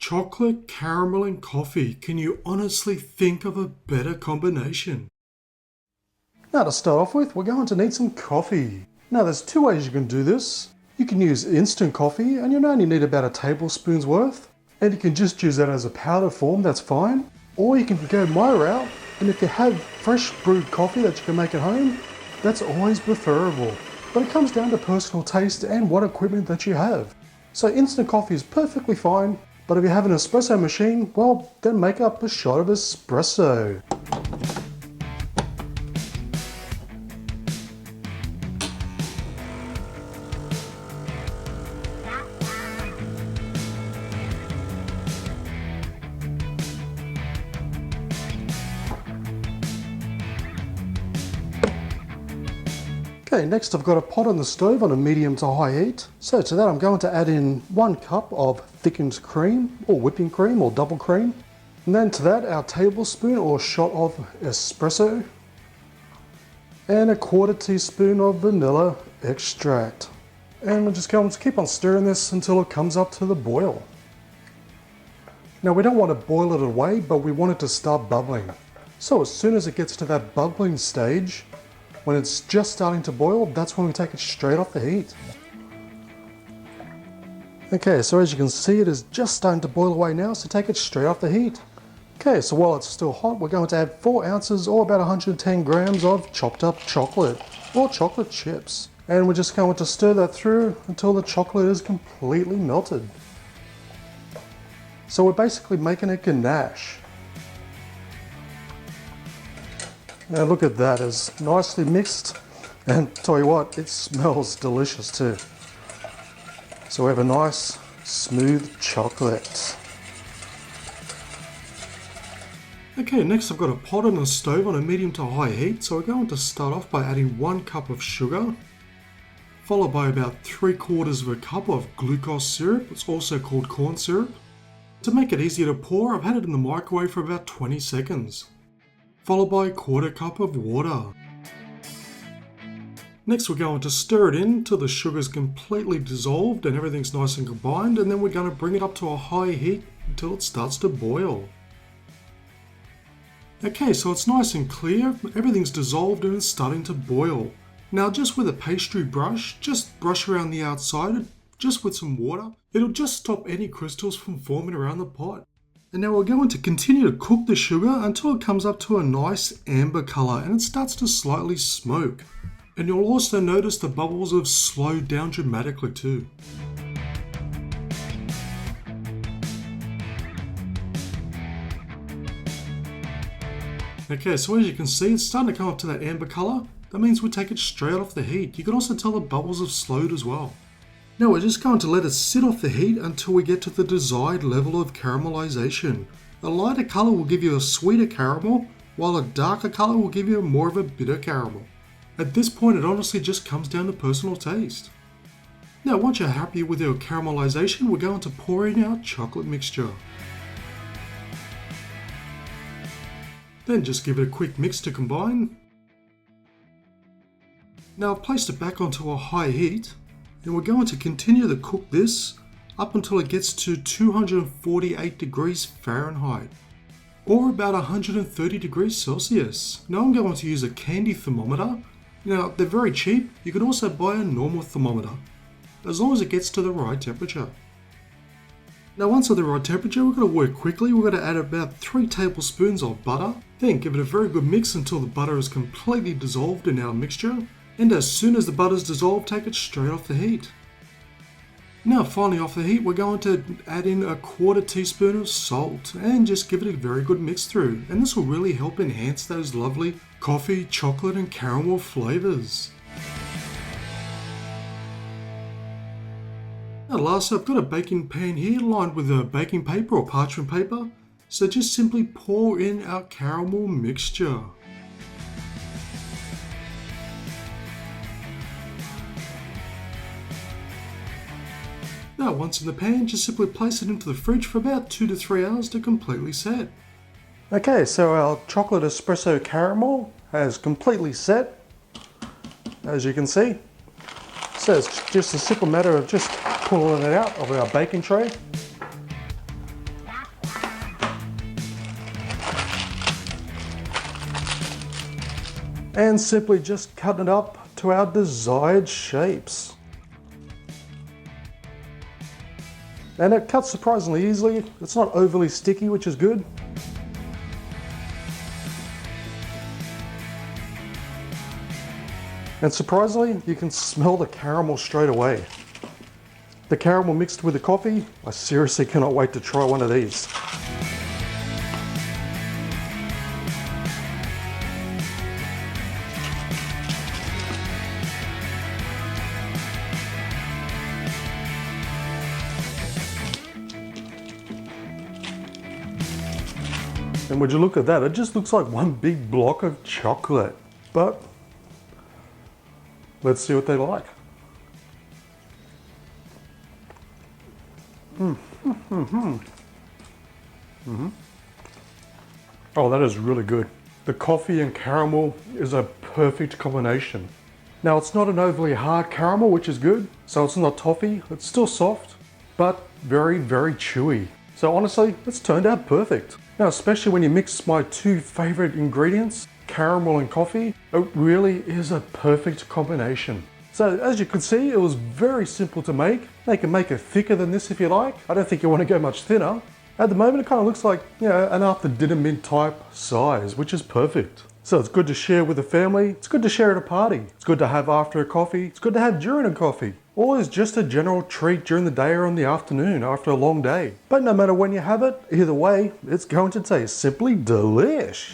Chocolate, caramel and coffee. Can you honestly think of a better combination? Now to start off with, we're going to need some coffee. Now there's two ways you can do this. You can use instant coffee and you'll only need about a tablespoon's worth. And you can just use that as a powder form, that's fine. Or you can go my route, and if you have fresh brewed coffee that you can make at home, that's always preferable. But it comes down to personal taste and what equipment that you have. So instant coffee is perfectly fine, but if you have an espresso machine, well, then make up a shot of espresso. Okay, next I've got a pot on the stove on a medium to high heat. So to that I'm going to add in 1 cup of thickened cream, or whipping cream, or double cream. And then to that our tablespoon or shot of espresso. And a 1/4 teaspoon of vanilla extract. And we're just going to keep on stirring this until it comes up to the boil. Now we don't want to boil it away, but we want it to start bubbling. So as soon as it gets to that bubbling stage, when it's just starting to boil, that's when we take it straight off the heat. Okay, so as you can see, it is just starting to boil away now, so take it straight off the heat. Okay, so while it's still hot, we're going to add 4 ounces or about 110 grams of chopped up chocolate or chocolate chips. And we're just going to stir that through until the chocolate is completely melted. So we're basically making a ganache. Now look at that, it's nicely mixed, and tell you what, it smells delicious too. So we have a nice smooth chocolate. Okay, next I've got a pot on the stove on a medium to high heat, so we're going to start off by adding 1 cup of sugar, followed by about 3/4 of a cup of glucose syrup, it's also called corn syrup. To make it easier to pour, I've had it in the microwave for about 20 seconds. Followed by a 1/4 cup of water. Next we're going to stir it in until the sugar is completely dissolved and everything's nice and combined, and then we're going to bring it up to a high heat until it starts to boil. Okay, so it's nice and clear, everything's dissolved and it's starting to boil. Now just with a pastry brush, just brush around the outside, just with some water. It'll just stop any crystals from forming around the pot. And now we're going to continue to cook the sugar until it comes up to a nice amber color and it starts to slightly smoke. And you'll also notice the bubbles have slowed down dramatically too. Okay, so as you can see, it's starting to come up to that amber color. That means we take it straight off the heat. You can also tell the bubbles have slowed as well. Now we're just going to let it sit off the heat until we get to the desired level of caramelization. A lighter color will give you a sweeter caramel, while a darker color will give you more of a bitter caramel. At this point it honestly just comes down to personal taste. Now once you're happy with your caramelization, we're going to pour in our chocolate mixture. Then just give it a quick mix to combine. Now I've placed it back onto a high heat. And we're going to continue to cook this up until it gets to 248 degrees Fahrenheit, or about 130 degrees Celsius. Now I'm going to use a candy thermometer. Now they're very cheap, you can also buy a normal thermometer, as long as it gets to the right temperature. Now once at the right temperature, we're going to work quickly. We're going to add about 3 tablespoons of butter, then give it a very good mix until the butter is completely dissolved in our mixture. And as soon as the butter's dissolved, take it straight off the heat. Now finally off the heat, we're going to add in a 1/4 teaspoon of salt and just give it a very good mix through. And this will really help enhance those lovely coffee, chocolate and caramel flavors. Now lastly, I've got a baking pan here lined with a baking paper or parchment paper. So just simply pour in our caramel mixture. Now once in the pan, just simply place it into the fridge for about 2 to 3 hours to completely set. Okay, so our chocolate espresso caramel has completely set, as you can see. So it's just a simple matter of just pulling it out of our baking tray. and simply just cutting it up to our desired shapes. And it cuts surprisingly easily. It's not overly sticky, which is good. And surprisingly, you can smell the caramel straight away. The caramel mixed with the coffee, I seriously cannot wait to try one of these. And would you look at that, it just looks like one big block of chocolate. But let's see what they like. Oh, that is really good. The coffee and caramel is a perfect combination. Now, it's not an overly hard caramel, which is good. So it's not toffee, it's still soft, but very, very chewy. So honestly, it's turned out perfect. Now, especially when you mix my two favorite ingredients, caramel and coffee, it really is a perfect combination. So as you can see, it was very simple to make. They can make it thicker than this if you like. I don't think you want to go much thinner. At the moment, it kind of looks like, you know, an after dinner mint type size, which is perfect. So it's good to share with the family. It's good to share at a party. It's good to have after a coffee. It's good to have during a coffee. Or as just a general treat during the day or in the afternoon after a long day. But no matter when you have it, either way, it's going to taste simply delish.